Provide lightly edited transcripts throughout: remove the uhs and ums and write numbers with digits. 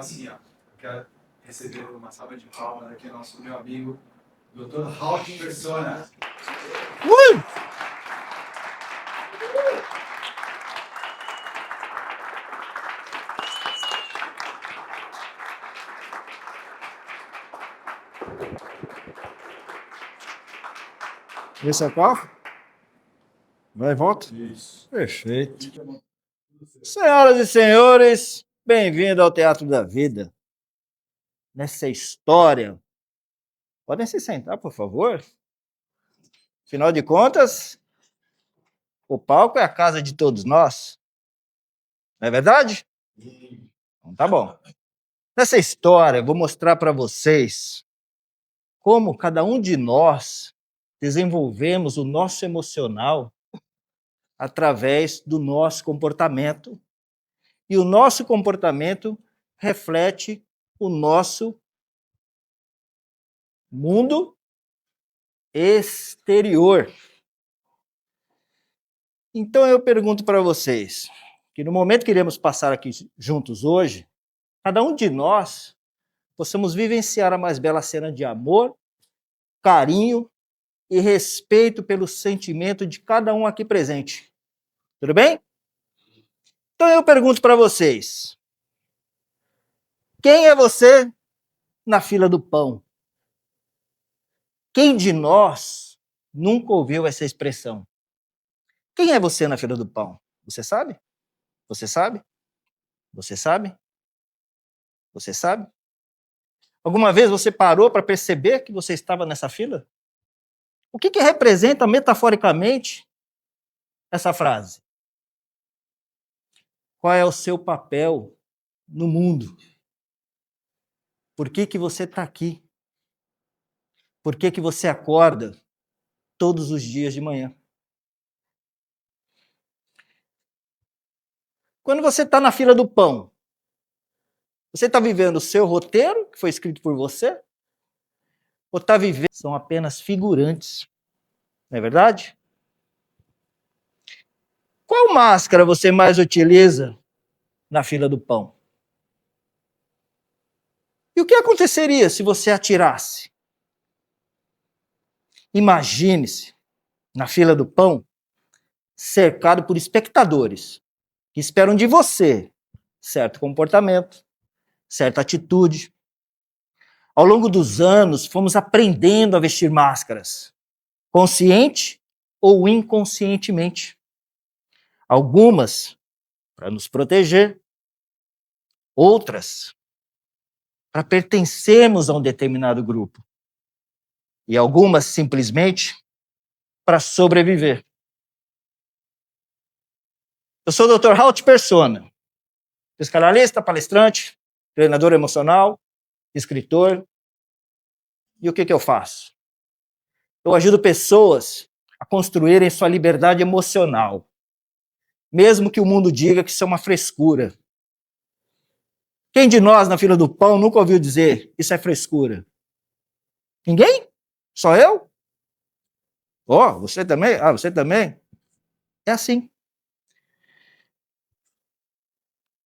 assim, ó, eu quero receber uma salva de palmas aqui ao nosso meu amigo, Dr. Halt Persona. Esse é o carro? Vai e volta? Isso. Perfeito. Senhoras e senhores, bem-vindo ao Teatro da Vida. Nessa história, podem se sentar, por favor? Afinal de contas, o palco é a casa de todos nós. Não é verdade? Então tá bom. Nessa história, eu vou mostrar para vocês como cada um de nós desenvolvemos o nosso emocional através do nosso comportamento. E o nosso comportamento reflete o nosso mundo exterior. Então eu pergunto para vocês, que no momento que iremos passar aqui juntos hoje, cada um de nós possamos vivenciar a mais bela cena de amor, carinho e respeito pelo sentimento de cada um aqui presente. Tudo bem? Então eu pergunto para vocês, quem é você na fila do pão? Quem de nós nunca ouviu essa expressão? Quem é você na fila do pão? Você sabe? Você sabe? Você sabe? Você sabe? Alguma vez você parou para perceber que você estava nessa fila? O que representa metaforicamente essa frase? Qual é o seu papel no mundo? Por que você está aqui? Por que você acorda todos os dias de manhã? Quando você está na fila do pão, você está vivendo o seu roteiro, que foi escrito por você? Ou está vivendo? São apenas figurantes. Não é verdade? Qual máscara você mais utiliza na fila do pão? E o que aconteceria se você atirasse? Imagine-se na fila do pão, cercado por espectadores que esperam de você certo comportamento, certa atitude. Ao longo dos anos, fomos aprendendo a vestir máscaras, consciente ou inconscientemente. Algumas para nos proteger, outras para pertencermos a um determinado grupo. E algumas simplesmente para sobreviver. Eu sou o Dr. Halt Persona, psicanalista, palestrante, treinador emocional, escritor. E o que eu faço? Eu ajudo pessoas a construírem sua liberdade emocional, mesmo que o mundo diga que isso é uma frescura. Quem de nós na fila do pão nunca ouviu dizer isso é frescura? Ninguém? Só eu? Oh, você também? Ah, você também? É assim.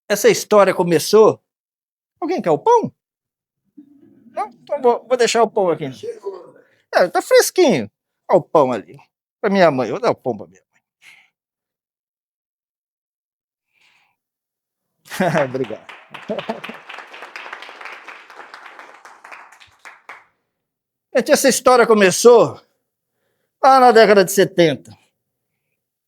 Essa história começou... Alguém quer o pão? Não? Então vou deixar o pão aqui. Tá fresquinho. Olha o pão ali. Para minha mãe. Vou dar o pão para minha mãe. Obrigado. Gente, essa história começou lá na década de 70.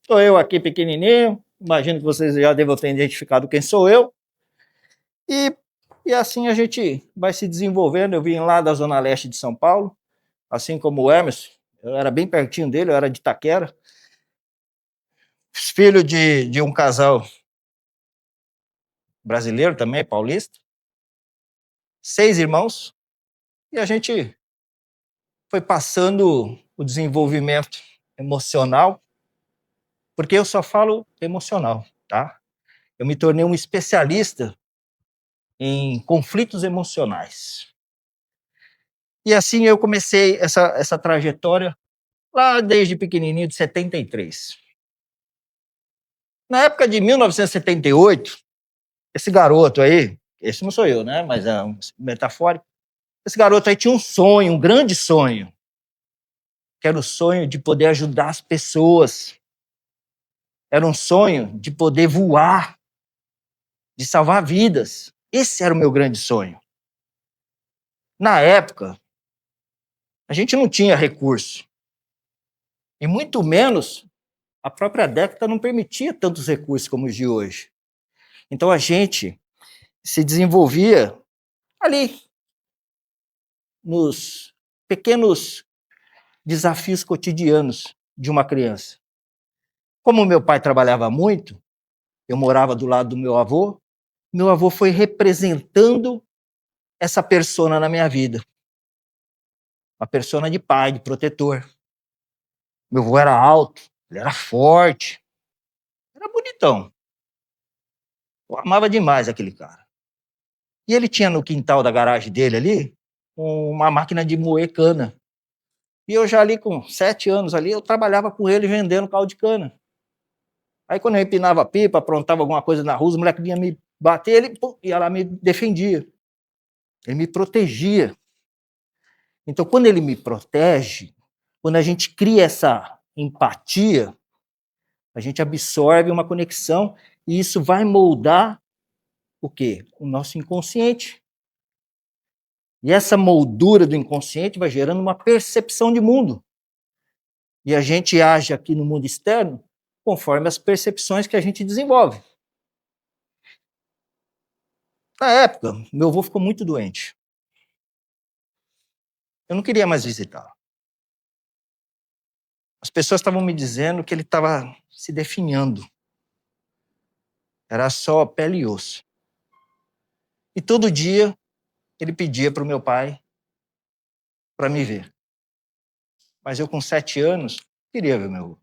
Estou eu aqui pequenininho. Imagino que vocês já devem ter identificado quem sou eu. E assim a gente vai se desenvolvendo. Eu vim lá da Zona Leste de São Paulo, assim como o Emerson. Eu era bem pertinho dele, eu era de Itaquera. Filho de um casal brasileiro também, paulista. 6 irmãos. E a gente foi passando o desenvolvimento emocional, porque eu só falo emocional, tá? Eu me tornei um especialista em conflitos emocionais. E assim eu comecei essa trajetória lá desde pequenininho, de 73. Na época de 1978, esse garoto aí, esse não sou eu, né? Mas é um metafórico. Esse garoto aí tinha um sonho, um grande sonho, que era o sonho de poder ajudar as pessoas. Era um sonho de poder voar, de salvar vidas. Esse era o meu grande sonho. Na época, a gente não tinha recurso. E muito menos a própria década não permitia tantos recursos como os de hoje. Então a gente se desenvolvia ali, nos pequenos desafios cotidianos de uma criança. Como meu pai trabalhava muito, eu morava do lado do meu avô foi representando essa persona na minha vida. Uma persona de pai, de protetor. Meu avô era alto, ele era forte, era bonitão. Eu amava demais aquele cara. E ele tinha no quintal da garagem dele ali uma máquina de moer cana. E eu já ali com 7 anos ali, eu trabalhava com ele vendendo caldo de cana. Aí quando eu empinava a pipa, aprontava alguma coisa na rua, os moleques vinham me bater, ele ia lá me defendia. Ele me protegia. Então quando ele me protege, quando a gente cria essa empatia, a gente absorve uma conexão e isso vai moldar o quê? O nosso inconsciente. E essa moldura do inconsciente vai gerando uma percepção de mundo. E a gente age aqui no mundo externo conforme as percepções que a gente desenvolve. Na época, meu avô ficou muito doente. Eu não queria mais visitá-lo. As pessoas estavam me dizendo que ele estava se definhando. Era só pele e osso. E todo dia ele pedia para o meu pai para me ver. Mas eu, com 7 anos, queria ver meu avô.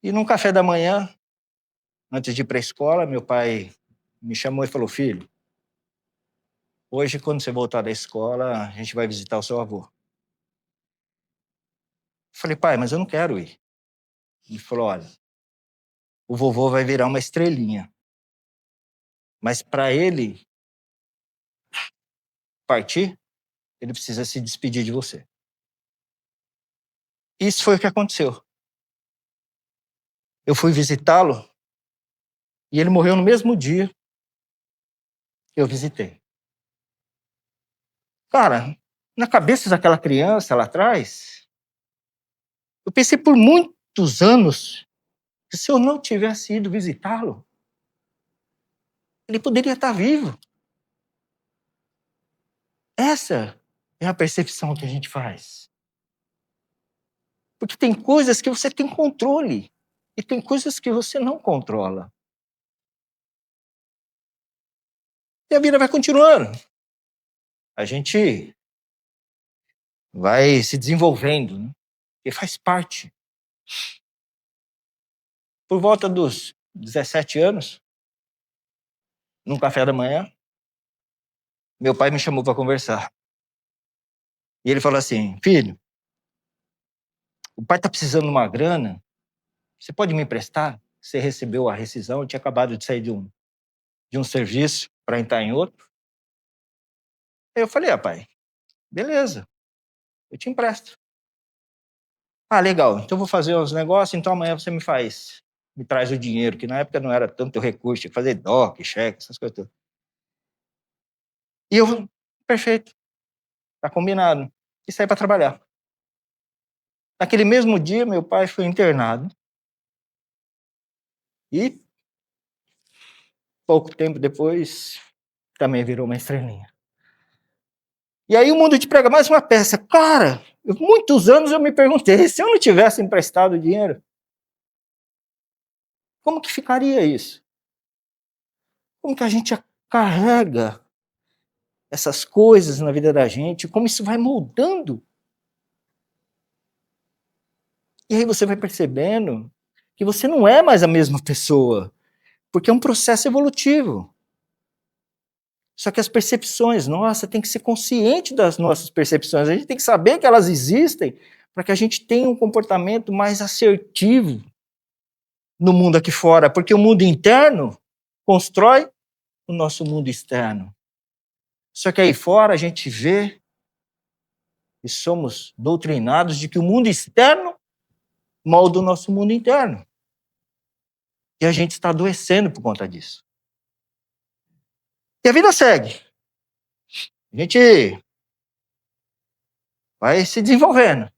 E num café da manhã, antes de ir para a escola, meu pai me chamou e falou: filho, hoje, quando você voltar da escola, a gente vai visitar o seu avô. Eu falei: pai, mas eu não quero ir. Ele falou: olha, o vovô vai virar uma estrelinha. Mas para ele partir, ele precisa se despedir de você. Isso foi o que aconteceu. Eu fui visitá-lo e ele morreu no mesmo dia que eu visitei. Cara, na cabeça daquela criança lá atrás, eu pensei por muitos anos que se eu não tivesse ido visitá-lo, ele poderia estar vivo. Essa é a percepção que a gente faz. Porque tem coisas que você tem controle e tem coisas que você não controla. E a vida vai continuando. A gente vai se desenvolvendo, né? E faz parte. Por volta dos 17 anos, num café da manhã, meu pai me chamou para conversar. E ele falou assim: filho, o pai está precisando de uma grana, você pode me emprestar? Você recebeu a rescisão, eu tinha acabado de sair de um serviço para entrar em outro. Aí eu falei: pai, beleza, eu te empresto. Ah, legal, então eu vou fazer os negócios, então amanhã você me traz o dinheiro, que na época não era tanto recurso, tinha que fazer DOC, cheque, essas coisas todas. E eu, perfeito, tá combinado. E saí para trabalhar. Naquele mesmo dia, meu pai foi internado. E pouco tempo depois, também virou uma estrelinha. E aí o mundo te prega mais uma peça. Cara, muitos anos eu me perguntei, se eu não tivesse emprestado o dinheiro, como que ficaria isso? Como que a gente carrega essas coisas na vida da gente? Como isso vai moldando? E aí você vai percebendo que você não é mais a mesma pessoa, porque é um processo evolutivo. Só que as percepções, nossa, tem que ser consciente das nossas percepções. A gente tem que saber que elas existem para que a gente tenha um comportamento mais assertivo no mundo aqui fora. Porque o mundo interno constrói o nosso mundo externo. Só que aí fora a gente vê e somos doutrinados de que o mundo externo molda o nosso mundo interno. E a gente está adoecendo por conta disso. E a vida segue. A gente vai se desenvolvendo.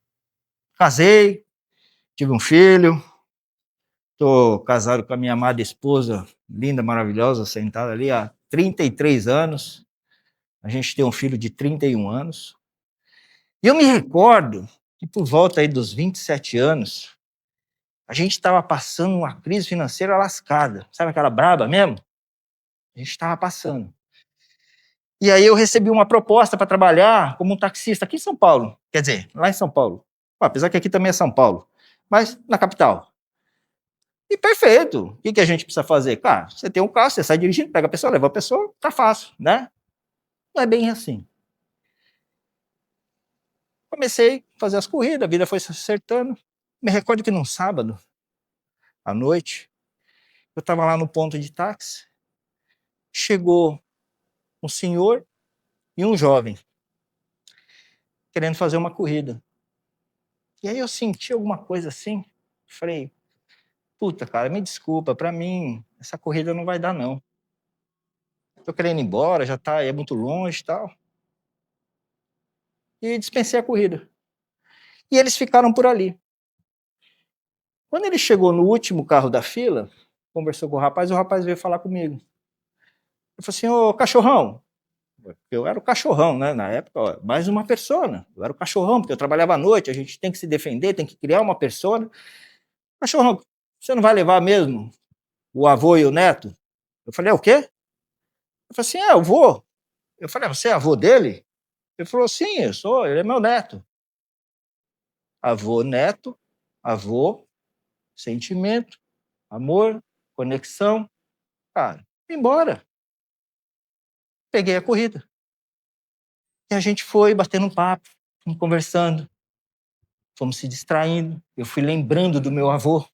Casei, tive um filho, estou casado com a minha amada esposa, linda, maravilhosa, sentada ali há 33 anos. A gente tem um filho de 31 anos. E eu me recordo que por volta aí dos 27 anos, a gente estava passando uma crise financeira lascada. Sabe aquela braba mesmo? A gente estava passando. E aí eu recebi uma proposta para trabalhar como um taxista aqui em São Paulo. Quer dizer, lá em São Paulo. Apesar que aqui também é São Paulo. Mas na capital. E perfeito. O que a gente precisa fazer? Cara, você tem um carro, você sai dirigindo, pega a pessoa, leva a pessoa, tá fácil, né? Não é bem assim. Comecei a fazer as corridas, a vida foi se acertando. Me recordo que num sábado, à noite, eu estava lá no ponto de táxi, chegou um senhor e um jovem, querendo fazer uma corrida. E aí eu senti alguma coisa assim, falei, puta, cara, me desculpa, pra mim, essa corrida não vai dar, não. Tô querendo ir embora, já tá, é muito longe e tal. E dispensei a corrida. E eles ficaram por ali. Quando ele chegou no último carro da fila, conversou com o rapaz veio falar comigo. Ele falou assim, ô cachorrão, eu era o cachorrão, né, na época, ó, mais uma persona, eu era o cachorrão, porque eu trabalhava à noite, a gente tem que se defender, tem que criar uma persona. Cachorrão, você não vai levar mesmo o avô e o neto? Eu falei, é o quê? Ele falou assim, eu vou. Eu falei, você é avô dele? Ele falou, sim, eu sou, ele é meu neto. Avô, neto, avô, sentimento, amor, conexão. Cara, embora. Peguei a corrida. E a gente foi batendo um papo, fomos conversando, fomos se distraindo. Eu fui lembrando do meu avô,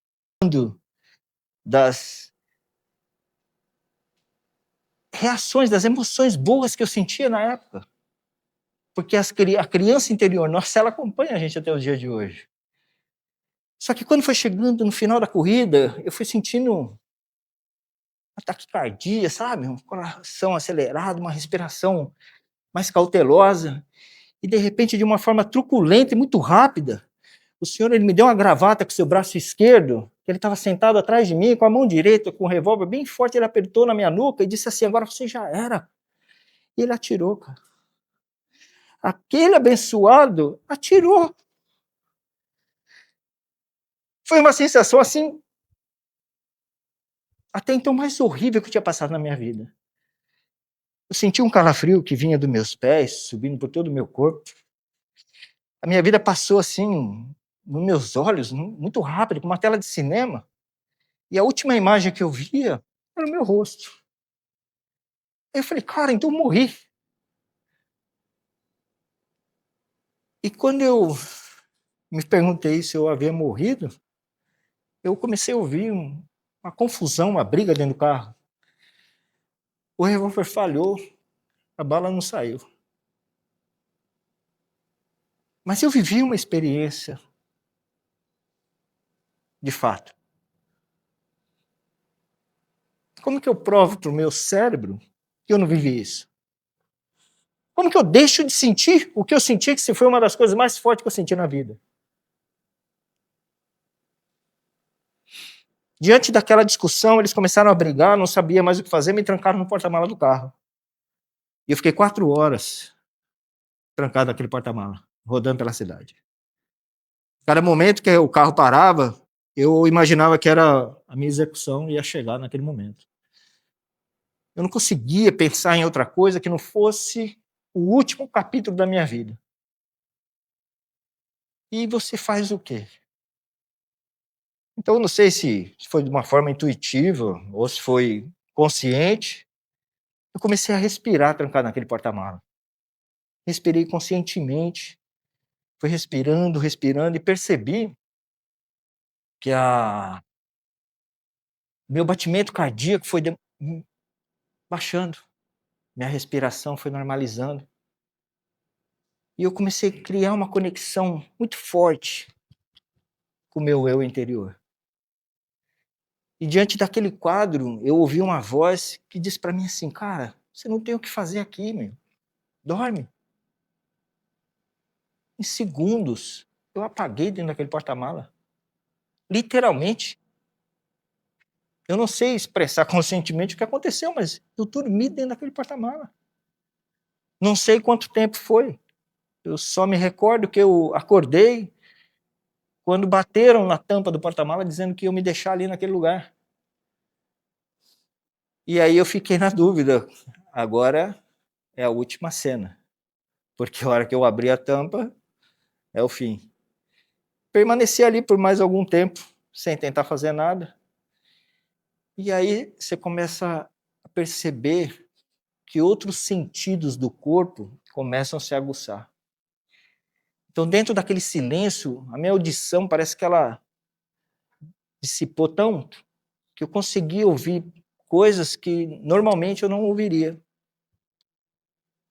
das reações, das emoções boas que eu sentia na época. Porque a criança interior nossa, ela acompanha a gente até os dias de hoje. Só que quando foi chegando no final da corrida, eu fui sentindo uma taquicardia, sabe? Um coração acelerado, uma respiração mais cautelosa. E de repente, de uma forma truculenta e muito rápida, o senhor ele me deu uma gravata com o seu braço esquerdo, que ele estava sentado atrás de mim, com a mão direita, com o revólver bem forte, ele apertou na minha nuca e disse assim, agora você já era. E ele atirou, cara. Aquele abençoado atirou. Foi uma sensação assim, até então mais horrível que eu tinha passado na minha vida. Eu senti um calafrio que vinha dos meus pés, subindo por todo o meu corpo. A minha vida passou assim, nos meus olhos, muito rápido, como uma tela de cinema. E a última imagem que eu via era o meu rosto. Aí eu falei, cara, então eu morri. E quando eu me perguntei se eu havia morrido, eu comecei a ouvir uma confusão, uma briga dentro do carro. O revólver falhou, a bala não saiu. Mas eu vivi uma experiência, de fato. Como que eu provo para o meu cérebro que eu não vivi isso? Como que eu deixo de sentir o que eu senti, que foi uma das coisas mais fortes que eu senti na vida? Diante daquela discussão, eles começaram a brigar, não sabia mais o que fazer, me trancaram no porta-mala do carro. E eu fiquei 4 horas trancado naquele porta-mala, rodando pela cidade. Cada momento que o carro parava, eu imaginava que era a minha execução ia chegar naquele momento. Eu não conseguia pensar em outra coisa que não fosse o último capítulo da minha vida. E você faz o quê? Então, eu não sei se foi de uma forma intuitiva ou se foi consciente. Eu comecei a respirar trancado naquele porta-mala. Respirei conscientemente. Fui respirando, respirando e percebi que meu batimento cardíaco foi baixando. Minha respiração foi normalizando. E eu comecei a criar uma conexão muito forte com o meu eu interior. E diante daquele quadro, eu ouvi uma voz que disse para mim assim, cara, você não tem o que fazer aqui, meu. Dorme. Em segundos, eu apaguei dentro daquele porta-mala. Literalmente. Eu não sei expressar conscientemente o que aconteceu, mas eu dormi dentro daquele porta-mala. Não sei quanto tempo foi. Eu só me recordo que eu acordei quando bateram na tampa do porta-mala dizendo que iam me deixar ali naquele lugar. E aí eu fiquei na dúvida. Agora é a última cena. Porque a hora que eu abri a tampa, é o fim. Permaneci ali por mais algum tempo, sem tentar fazer nada. E aí você começa a perceber que outros sentidos do corpo começam a se aguçar. Então, dentro daquele silêncio, a minha audição parece que ela dissipou tanto que eu consegui ouvir coisas que normalmente eu não ouviria.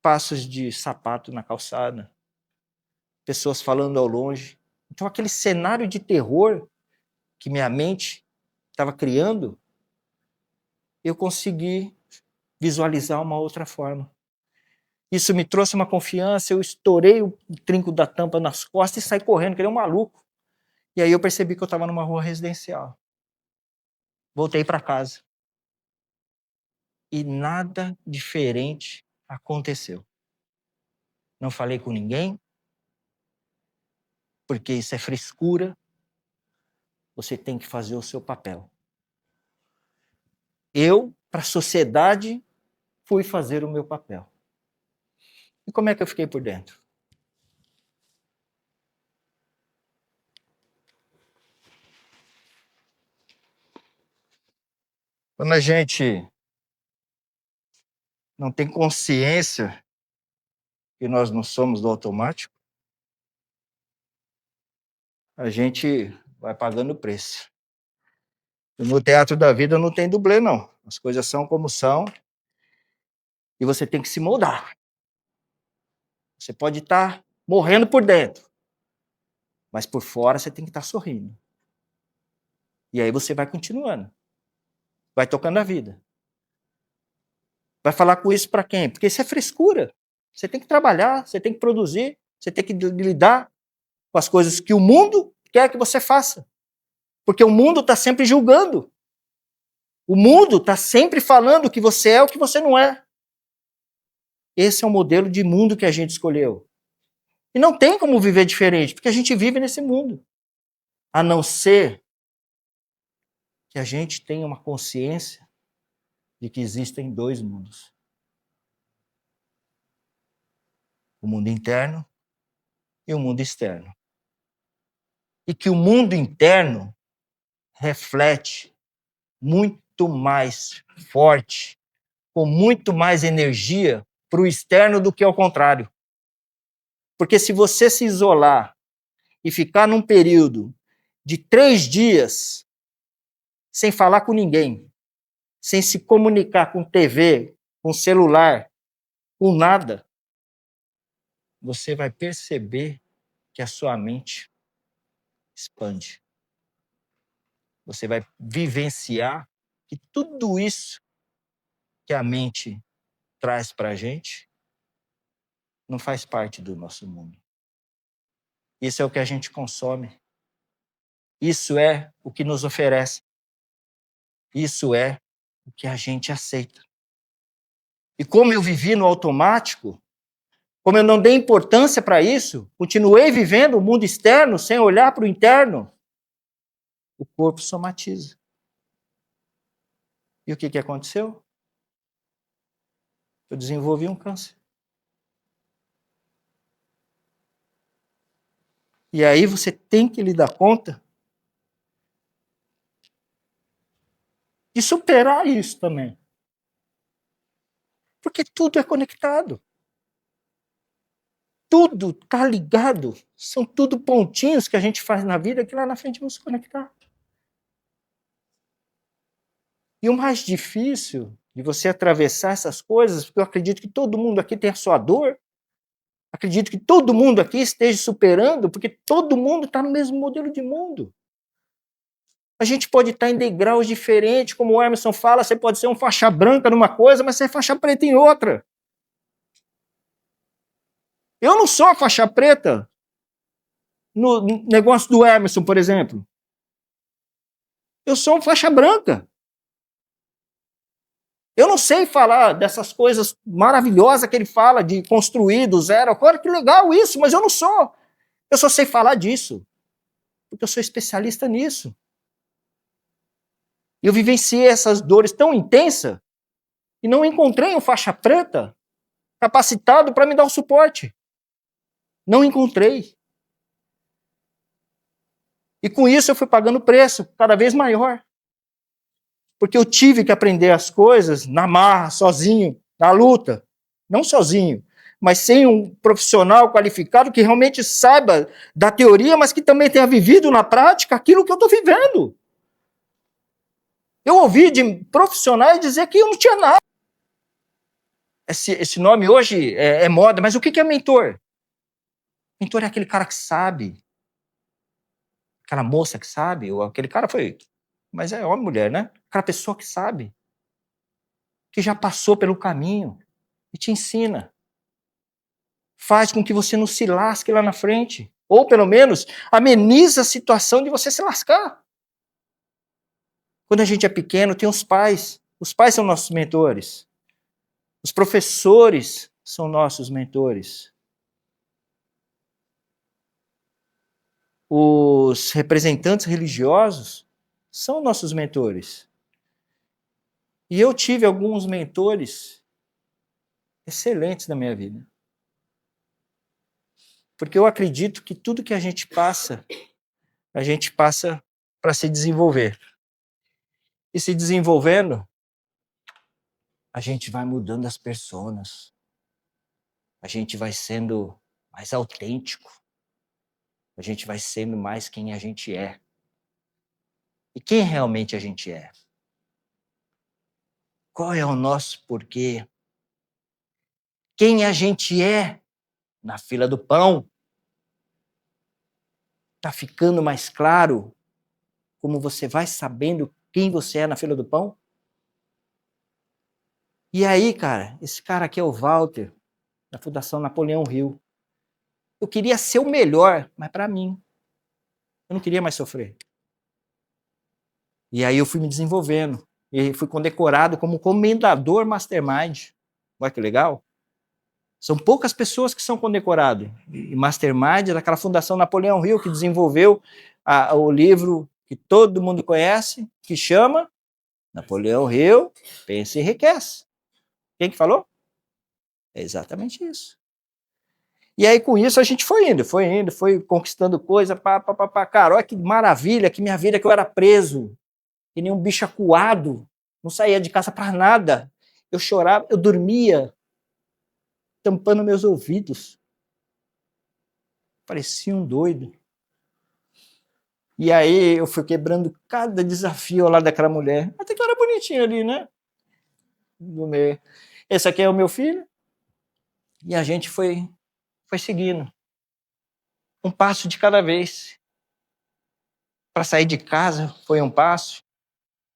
Passos de sapato na calçada, pessoas falando ao longe. Então, aquele cenário de terror que minha mente estava criando, eu consegui visualizar uma outra forma. Isso me trouxe uma confiança, eu estourei o trinco da tampa nas costas e saí correndo, que nem um maluco. E aí eu percebi que eu estava numa rua residencial. Voltei para casa. E nada diferente aconteceu. Não falei com ninguém, porque isso é frescura. Você tem que fazer o seu papel. Eu, para a sociedade, fui fazer o meu papel. E como é que eu fiquei por dentro? Quando a gente não tem consciência que nós não somos do automático, a gente vai pagando o preço. No teatro da vida não tem dublê, não. As coisas são como são e você tem que se moldar. Você pode estar morrendo por dentro, mas por fora você tem que estar sorrindo. E aí você vai continuando. Vai tocando a vida. Vai falar com isso para quem? Porque isso é frescura. Você tem que trabalhar, você tem que produzir, você tem que lidar com as coisas que o mundo quer que você faça. Porque o mundo está sempre julgando. O mundo está sempre falando que você é o que você não é. Esse é o modelo de mundo que a gente escolheu. E não tem como viver diferente, porque a gente vive nesse mundo. A não ser que a gente tenha uma consciência de que existem dois mundos. O mundo interno e o mundo externo. E que o mundo interno reflete muito mais forte, com muito mais energia para o externo do que ao contrário. Porque se você se isolar e ficar num período de 3 dias sem falar com ninguém, sem se comunicar com TV, com celular, com nada, você vai perceber que a sua mente expande. Você vai vivenciar que tudo isso que a mente traz para a gente não faz parte do nosso mundo. Isso é o que a gente consome. Isso é o que nos oferece. Isso é o que a gente aceita. E como eu vivi no automático, como eu não dei importância para isso, continuei vivendo o mundo externo sem olhar para o interno, o corpo somatiza. E o que aconteceu? Eu desenvolvi um câncer. E aí você tem que lhe dar conta de superar isso também. Porque tudo é conectado. Tudo está ligado. São tudo pontinhos que a gente faz na vida que lá na frente vão se conectar. E o mais difícil de você atravessar essas coisas, porque eu acredito que todo mundo aqui tem a sua dor, acredito que todo mundo aqui esteja superando, porque todo mundo está no mesmo modelo de mundo. A gente pode estar em degraus diferentes, como o Emerson fala, você pode ser um faixa branca numa coisa, mas você é faixa preta em outra. Eu não sou a faixa preta no negócio do Emerson, por exemplo. Eu sou uma faixa branca. Eu não sei falar dessas coisas maravilhosas que ele fala, de construir do zero. Olha que legal isso, mas eu não sou. Eu só sei falar disso, porque eu sou especialista nisso. Eu vivenciei essas dores tão intensas e não encontrei um faixa preta capacitado para me dar o suporte. Não encontrei. E com isso eu fui pagando preço cada vez maior. Porque eu tive que aprender as coisas na marra, sozinho, na luta. Não sozinho, mas sem um profissional qualificado que realmente saiba da teoria, mas que também tenha vivido na prática aquilo que eu estou vivendo. Eu ouvi de profissionais dizer que eu não tinha nada. Esse nome hoje é moda, mas o que é mentor? Mentor é aquele cara que sabe. Aquela moça que sabe, ou aquele cara foi... Mas é homem e mulher, né? Aquela pessoa que sabe. Que já passou pelo caminho e te ensina. Faz com que você não se lasque lá na frente. Ou, pelo menos, ameniza a situação de você se lascar. Quando a gente é pequeno, tem os pais. Os pais são nossos mentores. Os professores são nossos mentores. Os representantes religiosos são nossos mentores. E eu tive alguns mentores excelentes na minha vida. Porque eu acredito que tudo que a gente passa para se desenvolver. E se desenvolvendo, a gente vai mudando as personas. A gente vai sendo mais autêntico. A gente vai sendo mais quem a gente é. E quem realmente a gente é? Qual é o nosso porquê? Quem a gente é na fila do pão? Tá ficando mais claro como você vai sabendo quem você é na fila do pão? E aí, cara, esse cara aqui é o Walter, da Fundação Napoleão Hill. Eu queria ser o melhor, mas para mim. Eu não queria mais sofrer. E aí eu fui me desenvolvendo. E fui condecorado como comendador mastermind. Olha que legal. São poucas pessoas que são condecoradas. E mastermind é daquela Fundação Napoleão Hill que desenvolveu o livro que todo mundo conhece, que chama Napoleão Hill, Pensa e Enriquece. Quem que falou? É exatamente isso. E aí, com isso, a gente foi conquistando coisa, Cara, olha que maravilha, que minha vida, que eu era preso, que nem um bicho acuado, não saía de casa para nada. Eu chorava, eu dormia, tampando meus ouvidos. Parecia um doido. E aí, eu fui quebrando cada desafio lá daquela mulher. Até que eu era bonitinho ali, né? Esse aqui é o meu filho. E a gente foi seguindo. Um passo de cada vez. Para sair de casa foi um passo.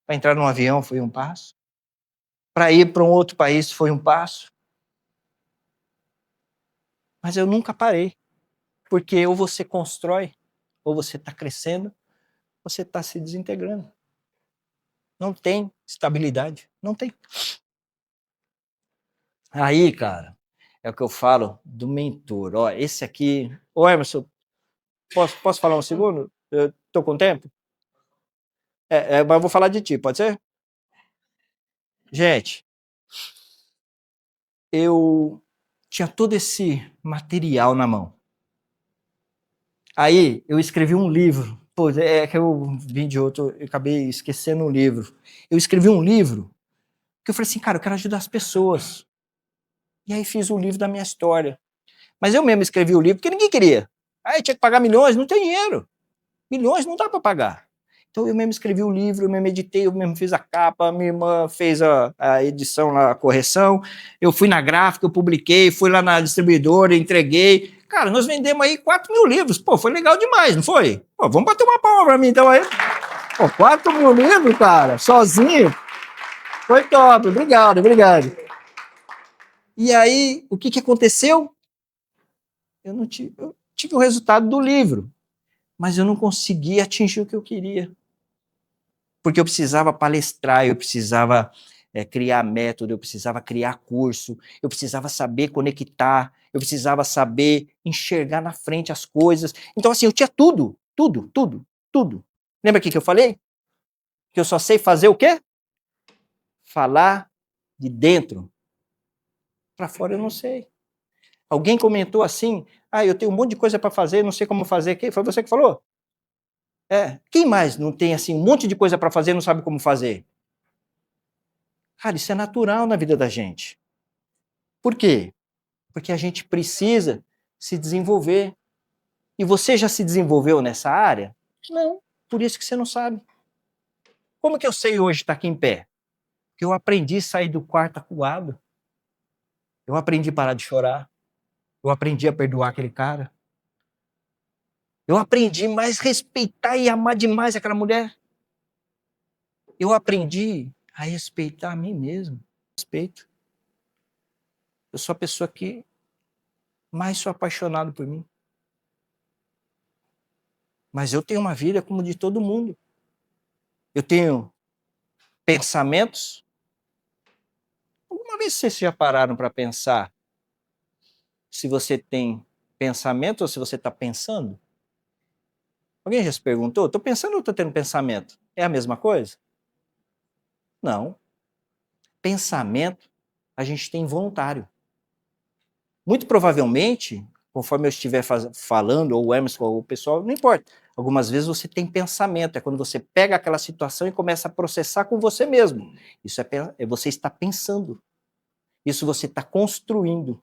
Para entrar num avião foi um passo. Para ir para um outro país foi um passo. Mas eu nunca parei. Porque ou você constrói, ou você está crescendo, ou você está se desintegrando. Não tem estabilidade. Não tem. Aí, cara, é o que eu falo do mentor. Ó, esse aqui... Ô, Emerson, posso falar um segundo? Eu tô com tempo? Mas eu vou falar de ti, pode ser? Gente, eu tinha todo esse material na mão. Aí, eu escrevi um livro. Pô, é que eu vim de outro, eu acabei esquecendo um livro. Eu escrevi um livro que eu falei assim, cara, eu quero ajudar as pessoas. E aí fiz o livro da minha história. Mas eu mesmo escrevi o livro porque ninguém queria. Aí tinha que pagar milhões, não tem dinheiro. Milhões não dá para pagar. Então eu mesmo escrevi o livro, eu mesmo editei, eu mesmo fiz a capa, minha irmã fez a edição, a correção, eu fui na gráfica, eu publiquei, fui lá na distribuidora, entreguei. Cara, nós vendemos aí 4.000 livros. Pô, foi legal demais, não foi? Pô, vamos bater uma palma pra mim então aí. Pô, 4.000 livros, cara, sozinho. Foi top, obrigado. E aí, o que aconteceu? Eu tive o resultado do livro, mas eu não consegui atingir o que eu queria. Porque eu precisava palestrar, eu precisava criar método, eu precisava criar curso, eu precisava saber conectar, eu precisava saber enxergar na frente as coisas. Então, assim, eu tinha tudo. Lembra o que eu falei? Que eu só sei fazer o quê? Falar de dentro. Para fora eu não sei. Alguém comentou assim, eu tenho um monte de coisa para fazer, não sei como fazer. Quem foi você que falou? Quem mais não tem assim um monte de coisa para fazer e não sabe como fazer? Cara, isso é natural na vida da gente. Por quê? Porque a gente precisa se desenvolver. E você já se desenvolveu nessa área? Não. Por isso que você não sabe. Como que eu sei hoje estar aqui em pé? Porque eu aprendi a sair do quarto acuado. Eu aprendi a parar de chorar. Eu aprendi a perdoar aquele cara. Eu aprendi mais respeitar e amar demais aquela mulher. Eu aprendi a respeitar a mim mesmo. Respeito. Eu sou a pessoa que mais sou apaixonado por mim. Mas eu tenho uma vida como de todo mundo. Eu tenho pensamentos. Alguma vez vocês já pararam para pensar se você tem pensamento ou se você está pensando? Alguém já se perguntou? Estou pensando ou estou tendo pensamento? É a mesma coisa? Não. Pensamento a gente tem voluntário. Muito provavelmente, conforme eu estiver falando, ou o Emerson, ou o pessoal, não importa. Algumas vezes você tem pensamento, é quando você pega aquela situação e começa a processar com você mesmo. Isso é você está pensando. Isso você está construindo.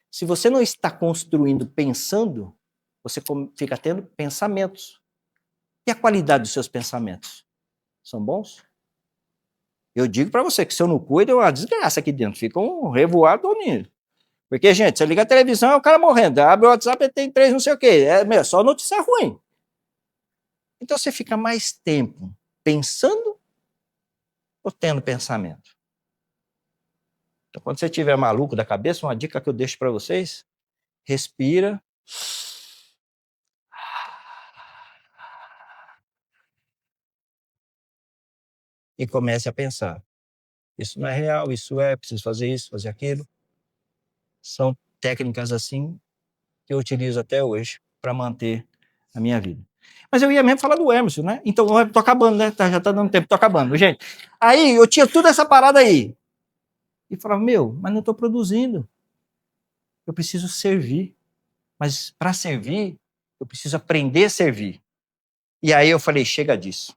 Se você não está construindo pensando, você fica tendo pensamentos. E a qualidade dos seus pensamentos? São bons? Eu digo para você que se eu não cuido, é uma desgraça aqui dentro. Fica um revoado dormindo. Porque, gente, você liga a televisão, é o cara morrendo. Abre o WhatsApp, ele tem 3 não sei o quê. Só notícia ruim. Então você fica mais tempo pensando ou tendo pensamento? Então, quando você estiver maluco da cabeça, uma dica que eu deixo para vocês: respira. E comece a pensar. Isso não é real, preciso fazer isso, fazer aquilo. São técnicas assim que eu utilizo até hoje para manter a minha vida. Mas eu ia mesmo falar do Emerson, né? Então, tô acabando, né? Já tá dando tempo, tô acabando, gente. Aí, eu tinha toda essa parada aí. E falava, mas não tô produzindo. Eu preciso servir. Mas para servir, eu preciso aprender a servir. E aí eu falei, chega disso.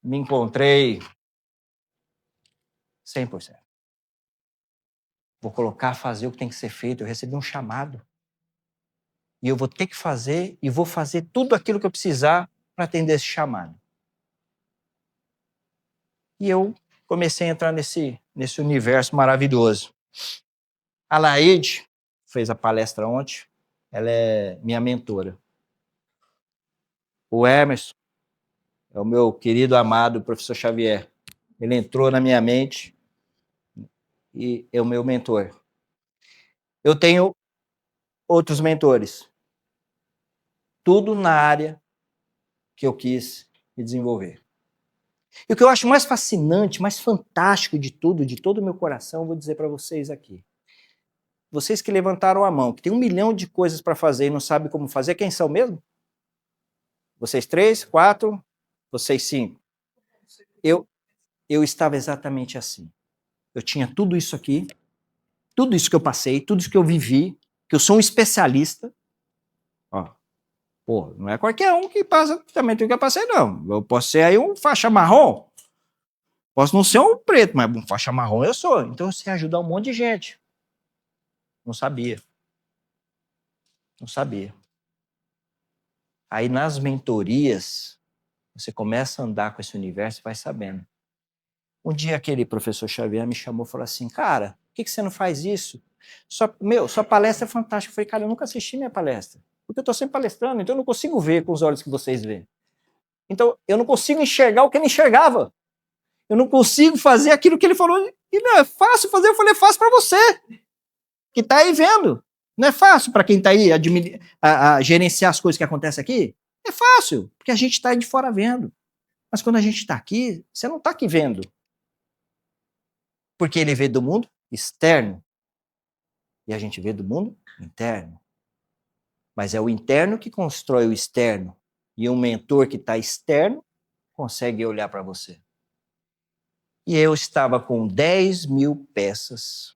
Me encontrei 100%. Vou colocar, fazer o que tem que ser feito. Eu recebi um chamado. E eu vou ter que fazer e vou fazer tudo aquilo que eu precisar para atender esse chamado. E eu comecei a entrar nesse universo maravilhoso. A Laide fez a palestra ontem, ela é minha mentora. O Emerson é o meu querido, amado professor Xavier. Ele entrou na minha mente e é o meu mentor. Eu tenho outros mentores. Tudo na área que eu quis me desenvolver. E o que eu acho mais fascinante, mais fantástico de tudo, de todo o meu coração, eu vou dizer para vocês aqui. Vocês que levantaram a mão, que tem 1 milhão de coisas para fazer e não sabem como fazer, quem são mesmo? Vocês 3, 4, vocês 5. Eu estava exatamente assim. Eu tinha tudo isso aqui, tudo isso que eu passei, tudo isso que eu vivi, que eu sou um especialista. Ó, pô, não é qualquer um que passa também tudo que eu passei, não. Eu posso ser aí um faixa marrom, posso não ser um preto, mas um faixa marrom eu sou. Então eu sei ajudar um monte de gente. Não sabia. Aí nas mentorias, você começa a andar com esse universo e vai sabendo. Um dia aquele professor Xavier me chamou e falou assim, cara, por que você não faz isso? Sua palestra é fantástica. Eu falei, cara, eu nunca assisti minha palestra. Porque eu estou sempre palestrando, então eu não consigo ver com os olhos que vocês veem. Então, eu não consigo enxergar o que ele enxergava. Eu não consigo fazer aquilo que ele falou. E não é fácil fazer. Eu falei, é fácil para você, que está aí vendo. Não é fácil para quem está aí a gerenciar as coisas que acontecem aqui? É fácil, porque a gente está aí de fora vendo. Mas quando a gente está aqui, você não está aqui vendo. Porque ele vê do mundo externo. E a gente vê do mundo interno. Mas é o interno que constrói o externo. E um mentor que está externo consegue olhar para você. E eu estava com 10.000 peças,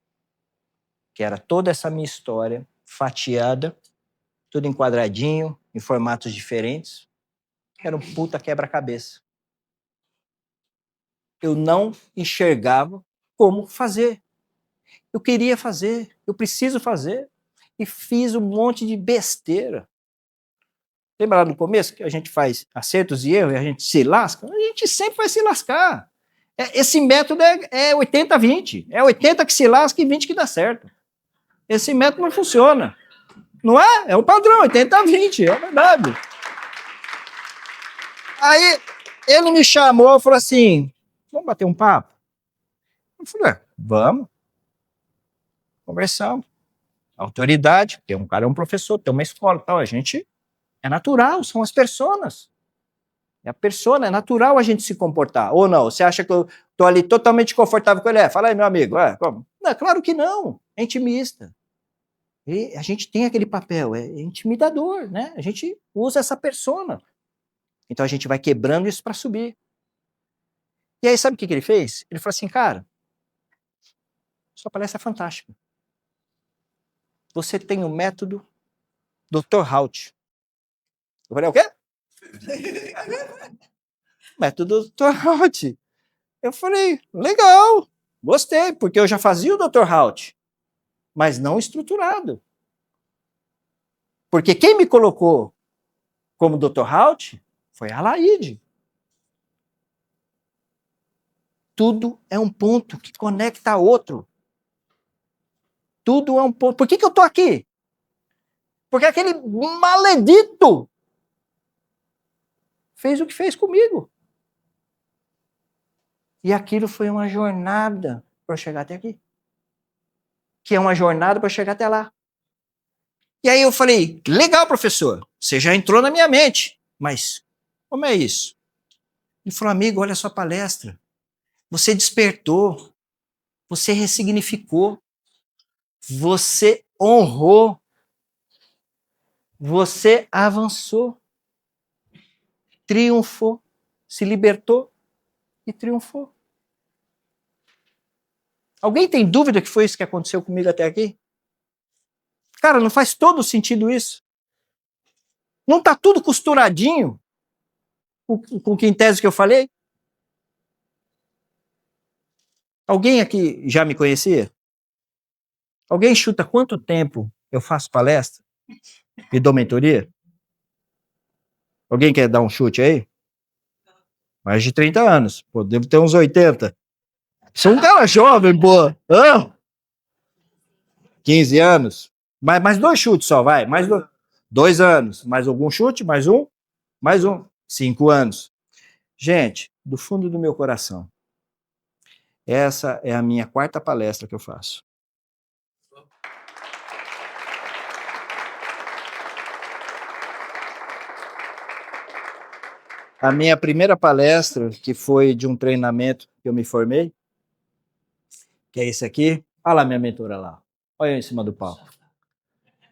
que era toda essa minha história, fatiada, tudo em quadradinho, em formatos diferentes. Era um puta quebra-cabeça. Eu não enxergava como fazer. Eu queria fazer, eu preciso fazer. E fiz um monte de besteira. Lembra lá no começo que a gente faz acertos e erros e a gente se lasca? A gente sempre vai se lascar. Esse método é 80-20. É 80 que se lasca e 20 que dá certo. Esse método não funciona. Não é? É o padrão, 80-20, é verdade. Aí ele me chamou e falou assim, vamos bater um papo? Eu falei, vamos. Conversamos. Autoridade, porque um cara é um professor, tem uma escola e tal, a gente é natural, são as personas. É a persona, é natural a gente se comportar. Ou não? Você acha que eu tô ali totalmente confortável com ele? Fala aí, meu amigo. Como? Não, claro que não. É intimista. E a gente tem aquele papel, é intimidador, né? A gente usa essa persona. Então a gente vai quebrando isso para subir. E aí, sabe o que ele fez? Ele falou assim, cara, sua palestra é fantástica. Você tem o método Dr. Hout. Eu falei, o quê? Método Dr. Hout. Eu falei, legal, gostei, porque eu já fazia o Dr. Hout, mas não estruturado. Porque quem me colocou como Dr. Hout foi a Laide. Tudo é um ponto que conecta a outro. Tudo é um ponto. Por que eu estou aqui? Porque aquele maledito fez o que fez comigo. E aquilo foi uma jornada para chegar até aqui. Que é uma jornada para chegar até lá. E aí eu falei, legal, professor, você já entrou na minha mente. Mas como é isso? Ele falou, amigo, olha a sua palestra. Você despertou. Você ressignificou. Você honrou. Você avançou. Triunfou. Se libertou e triunfou. Alguém tem dúvida que foi isso que aconteceu comigo até aqui? Cara, não faz todo sentido isso. Não está tudo costuradinho com que em tese que eu falei? Alguém aqui já me conhecia? Alguém chuta quanto tempo eu faço palestra e dou mentoria? Alguém quer dar um chute aí? Mais de 30 anos. Pô, devo ter uns 80. Sou um cara jovem, pô. 15 anos. Mais 2 chutes só, vai. Mais 2 anos. Mais algum chute? Mais um? Mais um. 5 anos. Gente, do fundo do meu coração, essa é a minha 4ª palestra que eu faço. A minha primeira palestra, que foi de um treinamento que eu me formei, que é esse aqui. Olha lá minha mentora lá. Olha eu em cima do palco.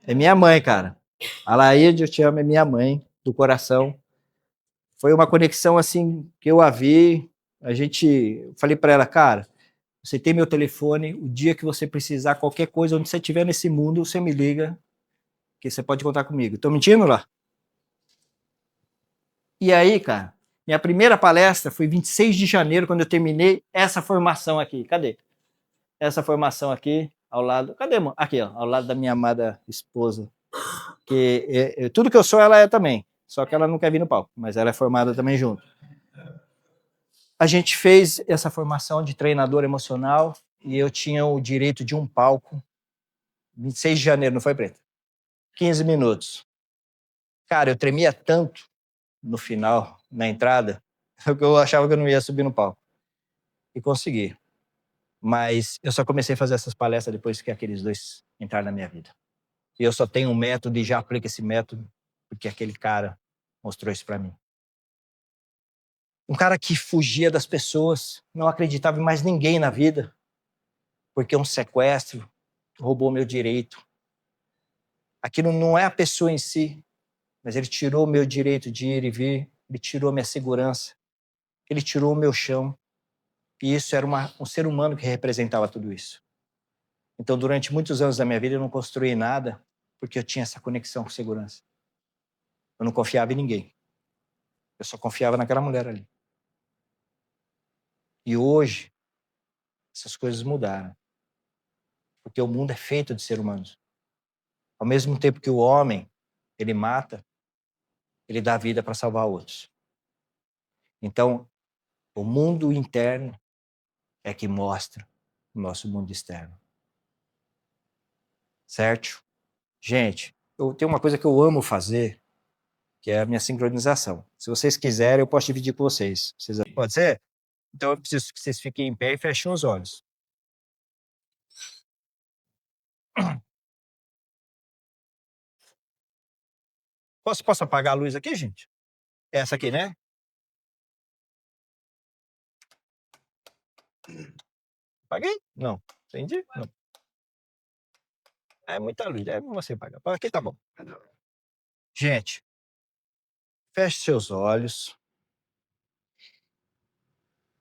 É minha mãe, cara. A Laide, eu te amo, é minha mãe, do coração. Foi uma conexão assim, que eu a vi. Eu falei para ela, cara, você tem meu telefone, o dia que você precisar, qualquer coisa, onde você estiver nesse mundo, você me liga, que você pode contar comigo. Tô mentindo lá? E aí, cara, minha primeira palestra foi 26 de janeiro, quando eu terminei essa formação aqui. Cadê? Essa formação aqui, ao lado... Cadê, mano? Aqui, ó, ao lado da minha amada esposa. Que tudo que eu sou, ela é também. Só que ela não quer vir no palco, mas ela é formada também junto. A gente fez essa formação de treinador emocional e eu tinha o direito de um palco. 26 de janeiro, não foi, Preta? 15 minutos. Cara, eu tremia tanto no final, na entrada, que eu achava que eu não ia subir no palco. E consegui. Mas eu só comecei a fazer essas palestras depois que aqueles dois entraram na minha vida. E eu só tenho um método e já aplico esse método porque aquele cara mostrou isso para mim. Um cara que fugia das pessoas, não acreditava em mais ninguém na vida, porque um sequestro roubou meu direito. Aquilo não é a pessoa em si, mas ele tirou meu direito de ir e vir, ele tirou minha segurança, ele tirou o meu chão. E isso era um ser humano que representava tudo isso. Então, durante muitos anos da minha vida, eu não construí nada porque eu tinha essa conexão com segurança. Eu não confiava em ninguém. Eu só confiava naquela mulher ali. E hoje, essas coisas mudaram. Porque o mundo é feito de seres humanos. Ao mesmo tempo que o homem, ele mata, ele dá vida para salvar outros. Então, o mundo interno é que mostra o nosso mundo externo. Certo? Gente, eu tenho uma coisa que eu amo fazer, que é a minha sincronização. Se vocês quiserem, eu posso dividir com vocês. Pode ser? Então eu preciso que vocês fiquem em pé e fechem os olhos. Posso apagar a luz aqui, gente? Essa aqui, né? Apaguei? Não. Entendi? Não. É muita luz. É você apagar. Aqui tá bom. Gente, feche seus olhos.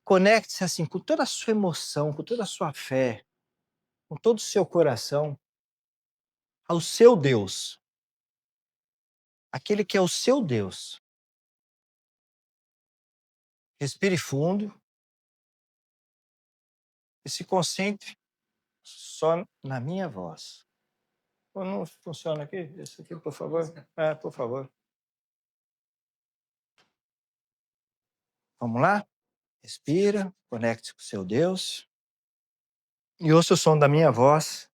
Conecte-se assim com toda a sua emoção, com toda a sua fé, com todo o seu coração ao seu Deus. Aquele que é o seu Deus. Respire fundo e se concentre só na minha voz. Não funciona aqui? Esse aqui, por favor. Por favor. Vamos lá? Respira, conecte-se com o seu Deus e ouça o som da minha voz.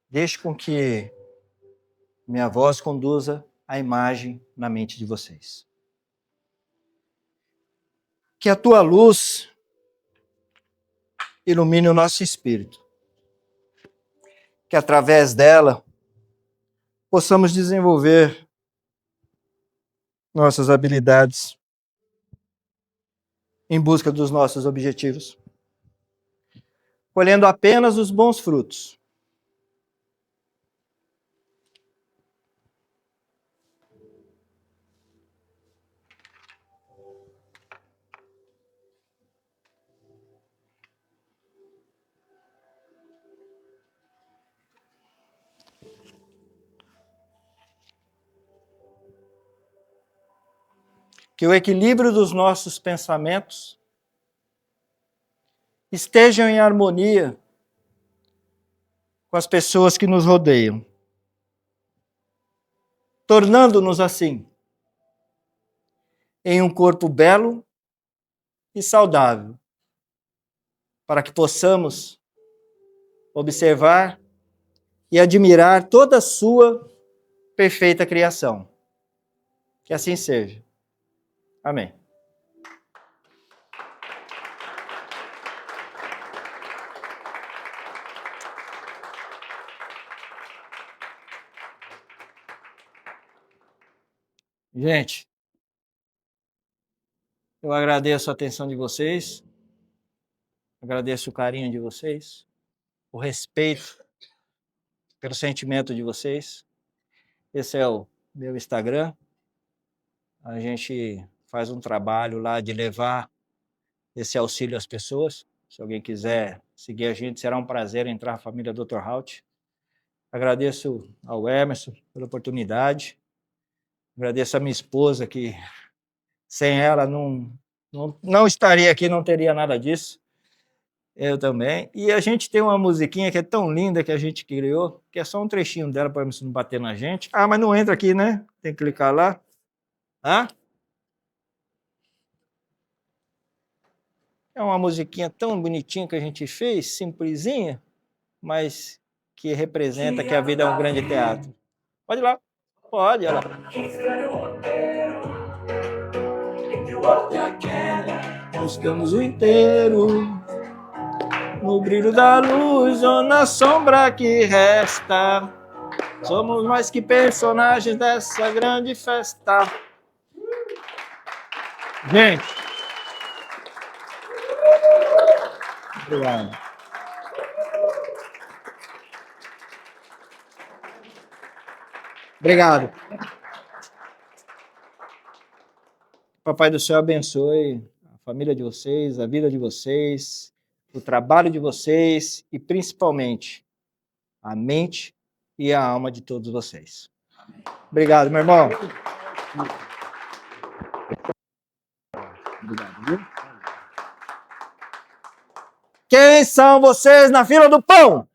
Deixe com que minha voz conduza a imagem na mente de vocês. Que a tua luz ilumine o nosso espírito. Que através dela possamos desenvolver nossas habilidades em busca dos nossos objetivos, colhendo apenas os bons frutos. Que o equilíbrio dos nossos pensamentos estejam em harmonia com as pessoas que nos rodeiam, tornando-nos assim em um corpo belo e saudável, para que possamos observar e admirar toda a sua perfeita criação. Que assim seja. Amém. Gente, eu agradeço a atenção de vocês, agradeço o carinho de vocês, o respeito pelo sentimento de vocês. Esse é o meu Instagram. A gente faz um trabalho lá de levar esse auxílio às pessoas. Se alguém quiser seguir a gente, será um prazer entrar na família Dr. Halt. Agradeço ao Emerson pela oportunidade. Agradeço a minha esposa, que sem ela não estaria aqui, não teria nada disso. Eu também. E a gente tem uma musiquinha que é tão linda que a gente criou, que é só um trechinho dela para o Emerson não bater na gente. Mas não entra aqui, né? Tem que clicar lá. Hã? É uma musiquinha tão bonitinha que a gente fez, simplesinha, mas que representa que a vida é um grande teatro. Pode ir lá. Pode, olha lá. Buscamos o inteiro no brilho da luz ou na sombra que resta. Somos mais que personagens dessa grande festa. Gente. Obrigado. Obrigado. Papai do céu abençoe a família de vocês, a vida de vocês, o trabalho de vocês e principalmente a mente e a alma de todos vocês. Obrigado, meu irmão. Obrigado, viu? Quem são vocês na fila do pão?